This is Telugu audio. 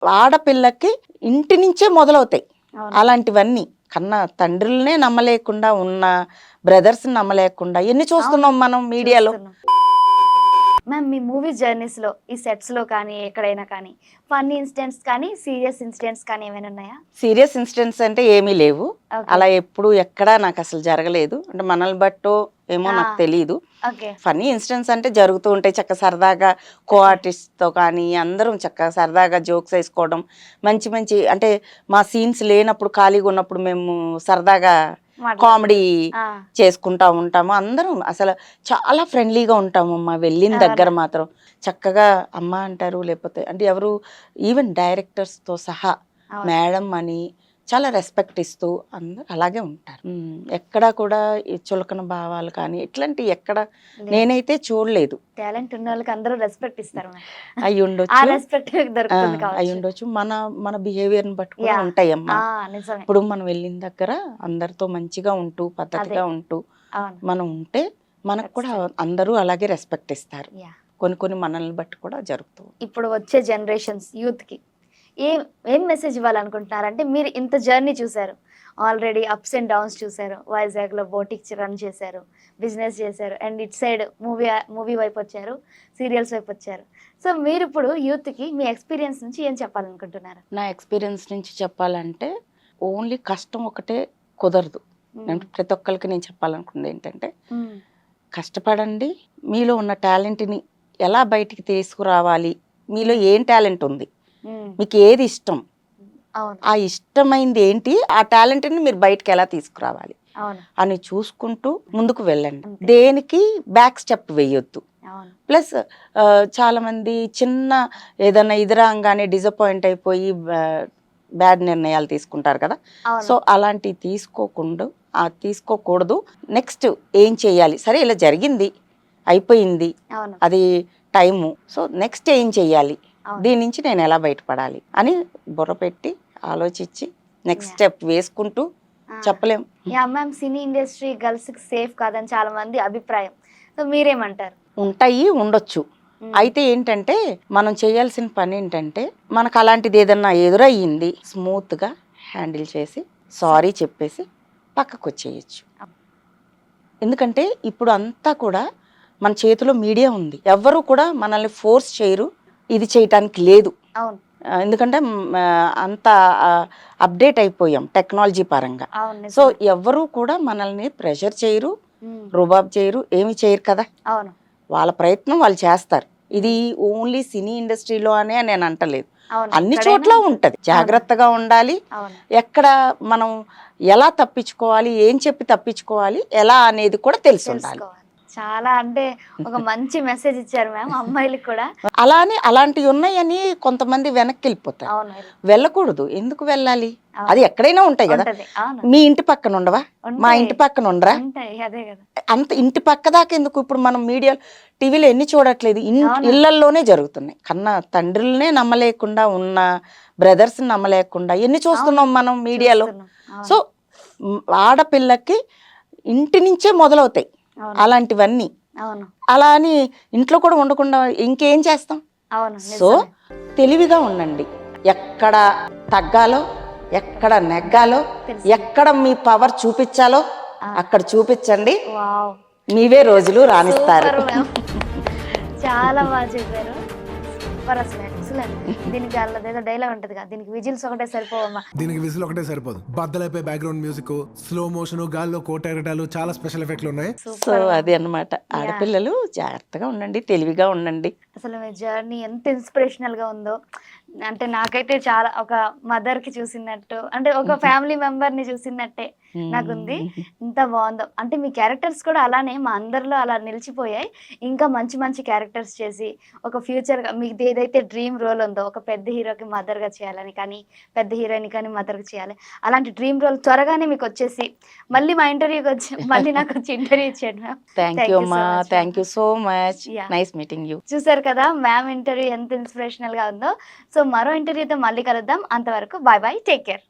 ఆడపిల్లకి ఇంటి నుంచే మొదలవుతాయి అవును. అలాంటివన్నీ. కన్నా తండ్రులనే నమ్మలేకుండా ఉన్న బ్రదర్స్‌ని నమ్మలేకుండా ఎన్ని చూస్తున్నాం మనం మీడియాలో. చూస్తున్నాం. మ్యామ్ మీ మూవీ జర్నీస్‌లో ఈ సెట్స్‌లో కానీ, ఎక్కడైనా కానీ ఫన్నీ ఇన్సిడెంట్స్ కానీ, సీరియస్ ఇన్సిడెంట్స్ కానీ ఏమైనా ఉన్నాయా? సీరియస్ ఇన్సిడెంట్స్ అంటే ఏమీ లేవు. ఓకే. అలా ఎప్పుడు ఎక్కడా నాకసలు జరగలేదు. అంటే మనల్ని బట్టో ఏమో ఆ! నాకు తెలీదు. ఓకే. ఫన్నీ ఇన్సిడెంట్స్ అంటే జరుగుతూ ఉంటాయి. చక్కగా సరదాగా కో ఓకే. ఆర్టిస్ట్‌తో కానీ అందరం చక్కగా సరదాగా జోక్స్ ఏసుకోవడం. మంచి మంచి అంటే మా సీన్స్ లేనప్పుడు ఖాళీగా ఉన్నప్పుడు మేము సరదాగా కామెడీ ఆ! చేసుకుంటా ఉంటాము. అందరం అసలు చాలా ఫ్రెండ్లీగా ఉంటామమ్మా. వెళ్ళిన దగ్గర అవునా? మాత్రం చక్కగా అమ్మ అంటారు. లేకపోతే అంటే ఎవరు ఈవెన్ డైరెక్టర్స్‌తో సహా అవును. మేడం అని చాలా రెస్పెక్ట్ ఇస్తూ అందరూ అలాగే ఉంటారు. ఎక్కడా కూడా ఈ చులకన భావాలు కానీ ఇట్లాంటివి ఎక్కడ లేదు. నేనైతే చూడలేదు. టాలెంట్ ఉన్నోళ్ళకి అందరూ రెస్పెక్ట్ ఇస్తారు మ్యామ్. ఆ అయ్యుండొచ్చు. రెస్పెక్ట్ దొరుకుతుంది కావచ్చు. అయ్యుండొచ్చు. మన మన బిహేవియర్‌ని బట్టి కూడా యాహ్! ఉంటాయమ్మా. ఆ! నిజమే. ఇప్పుడు మనం వెళ్ళిన దగ్గర అందరితో మంచిగా ఉంటూ, అదే. పద్ధతిగా ఉంటూ అవును. మనం ఉంటే మనకు కూడా ఖచ్చితంగా. అందరూ అలాగే రెస్పెక్ట్ ఇస్తారు. యాహ్! కొన్ని కొన్ని మనల్ని బట్టి కూడా జరుగుతూ ఉంటుంది. ఇప్పుడు వచ్చే జనరేషన్స్ యూత్‌కి ఏం ఏం మెసేజ్ ఇవ్వాలనుకుంటున్నారంటే మీరు ఇంత జర్నీ చూసారు. ఆల్రెడీ అప్స్ అండ్ డౌన్స్ చూసారు. వైజాగ్‌లో బోటిక్ రన్ చేశారు. బిజినెస్ చేశారు. అండ్ ఇటు సైడ్ మూవీ వైపు వచ్చారు. సీరియల్స్ వైపు వచ్చారు. సో మీరిప్పుడు యూత్‌కి మీ ఎక్స్‌పీరియన్స్ నుంచి ఏం చెప్పాలనుకుంటున్నారు? నా ఎక్స్‌పీరియన్స్ నుంచి చెప్పాలంటే ఓన్లీ కష్టం ఒకటే కుదరదు. హ్మ్. ప్రతి ఒక్కళ్ళకి నేను చెప్పాలనుకుంది ఏంటంటే హ్మ్. కష్టపడండి. మీలో ఉన్న టాలెంట్‌ని ఎలా బయటికి తీసుకురావాలి? మీలో ఏం టాలెంట్ ఉంది? హ్మ్. మీకు ఏది ఇష్టం? అవును. ఆ ఇష్టమైంది ఏంటి? ఆ టాలెంట్‌ని మీరు బయటికి ఎలా తీసుకురావాలి? అవును. అని చూసుకుంటూ ముందుకు వెళ్ళండి. అంతే. దేనికి బ్యాక్ స్టెప్ వేయొద్దు. అవును. ప్లస్ చాలామంది చిన్న ఏదైనా ఇది రాంగానే డిసప్పాయింట్ అయిపోయి బ్యాడ్ నిర్ణయాలు తీసుకుంటారు కదా. సో అవును. అలాంటివి తీసుకోకూడదు. నెక్స్ట్ ఏం చేయాలి? సరే ఇలా జరిగింది, అయిపోయింది, అవును. అది టైము. సో నెక్స్ట్ ఏం చెయ్యాలి? అవును. దీని నుంచి నేను ఎలా బయటపడాలి అని బుర్ర పెట్టి ఆలోచించి నెక్స్ట్ యాహ్! స్టెప్ వేసుకుంటూ ఆ! చెప్పలేం. యాహ్! మ్యామ్ సినీ ఇండస్ట్రీ గర్ల్స్‌కి సేఫ్ కాదని చాలా మంది అభిప్రాయం. సో మీరేమంటారు? ఉంటాయి, ఉండొచ్చు. హ్మ్. అయితే ఏంటంటే మనం చేయాల్సిన పని ఏంటంటే మనకు అలాంటిది ఏదన్నా ఎదురయ్యింది స్మూత్గా హ్యాండిల్ చేసి సారీ చెప్పేసి పక్కకు వచ్చేయచ్చు. ఎందుకంటే ఇప్పుడు అంతా కూడా మన చేతిలో మీడియా ఉంది. ఎవ్వరూ కూడా మనల్ని ఫోర్స్ చేయరు, ఇది చేయటానికి లేదు. అవును. ఎందుకంటే అంత అప్డేట్ అయిపోయాం టెక్నాలజీ పరంగా. అవును. సో నిజమే. ఎవ్వరూ కూడా మనల్ని ప్రెషర్ చేయరు, హ్మ్. రుబాబ్ చేయరు, ఏమి చేయరు కదా. అవును. వాళ్ళ ప్రయత్నం వాళ్ళు చేస్తారు. ఇది ఓన్లీ సినీ ఇండస్ట్రీలో అనే నేను అంటలేదు. అవును. అన్ని ఎక్కడైనా చోట్ల ఉంటది. ఉంటది. అవును. జాగ్రత్తగా ఉండాలి. అవును. ఎక్కడ మనం ఎలా తప్పించుకోవాలి, ఏం చెప్పి తప్పించుకోవాలి, ఎలా అనేది కూడా తెలిసి ఉండాలి. తెలుసుకోవాలి. చాలా అంటే ఒక మంచి మెసేజ్ ఇచ్చారు మ్యామ్ అమ్మాయిలకి కూడా. అలానే అలాంటివి ఉన్నాయని కొంతమంది వెనక్కి వెళ్ళిపోతారు. అవును. వెళ్ళకూడదు. ఎందుకు వెళ్ళాలి? అవును. అది ఎక్కడైనా ఉంటాయి కదా. ఉంటది. అవును. మీ ఇంటి పక్కన ఉండవా? మా ఉంటాయి. ఇంటి పక్కన ఉండరా? ఉంటాయి. అదే కదా! అంత ఇంటి పక్క దాకా ఎందుకు? ఇప్పుడు మనం మీడియా టీవీలో ఎన్ని చూడట్లేదు, అవును. ఇళ్లల్లోనే జరుగుతున్నాయి. కన్నా తండ్రులనే నమ్మలేకుండా ఉన్న బ్రదర్స్ని నమ్మలేకుండా ఎన్ని అవును. చూస్తున్నాం మనం మీడియాలో. చూస్తున్నాం. సో అవును. ఆడపిల్లకి ఇంటి నుంచే మొదలవుతాయి అవును. అలాంటివన్నీ. అవును. అలా అని ఇంట్లో కూడా ఉండకుండా ఇంకేం చేస్తాం? అవును. సో నిజమే. తెలివిగా ఉండండి. ఎక్కడ తగ్గాలో, ఎక్కడ నెగ్గాలో, తెలుసు. ఎక్కడ మీ పవర్ చూపించాలో ఆ! అక్కడ చూపించండి. వావ్! మీవే రోజులు రాణిస్తారు. Super ma'am. చాలా బాగా చెప్పారు. సూపర్ అసలు ఎక్సలెంట్. దీనికి అదేదో డైలాగ్ ఉంటది కదా, దీనికి విజిల్స్ ఒకటే సరిపోవమ్మా. దీనికి విజిల్ ఒకటే సరిపోదు. బద్దలైపోయి బ్యాక్గ్రౌండ్ మ్యూజిక్, స్లో మోషన్, గాల్లో కోటెగటాలు, చాలా స్పెషల్ ఎఫెక్ట్లు ఉన్నాయి. So super ma'am. అది అన్నమాట. యాహ్! ఆడపిల్లలు జాగ్రత్తగా ఉండండి, తెలివిగా ఉండండి. అసలు మీ జర్నీ ఎంత ఇన్స్పిరేషనల్‌గా ఉందో. అంటే నాకైతే చాలా ఒక మదర్‌కి చూసినట్టు, అంటే ఒక ఫ్యామిలీ మెంబర్‌ని చూసినట్టే నాకుంది. ఎంత బావుందో. అంటే మీ క్యారెక్టర్స్ కూడా అలానే మా అందరిలో అలా నిలిచిపోయాయి. ఇంకా మంచి మంచి క్యారెక్టర్స్ చేసి ఒక ఫ్యూచర్‌గా మీది ఏదైతే డ్రీమ్ రోల్ ఉందో, ఒక పెద్ద హీరోకి మదర్‌గా చేయాలని కానీ, పెద్ద హీరోయిన్‌ని కానీ మదర్‌గా చేయాలి. అలాంటి డ్రీమ్ రోల్ త్వరగానే మీకొచ్చేసి మళ్ళీ మా ఇంటర్వ్యూకొచ్చి మళ్ళీ నాకొచ్చి ఇంటర్వ్యూ ఇచ్చేయండి ma'am. Thank you thank you అమ్మా. So much ma'am. Thank you so much. Yeah! Nice meeting you. చూసారు కదా మ్యామ్ ఇంటర్వ్యూ ఎంత ఇన్స్పిరేషనల్‌గా ఉందో. సో మరో ఇంటర్వ్యూతో మళ్ళీ కలుద్దాం. అంతవరకు బాయ్ బాయ్. Take care.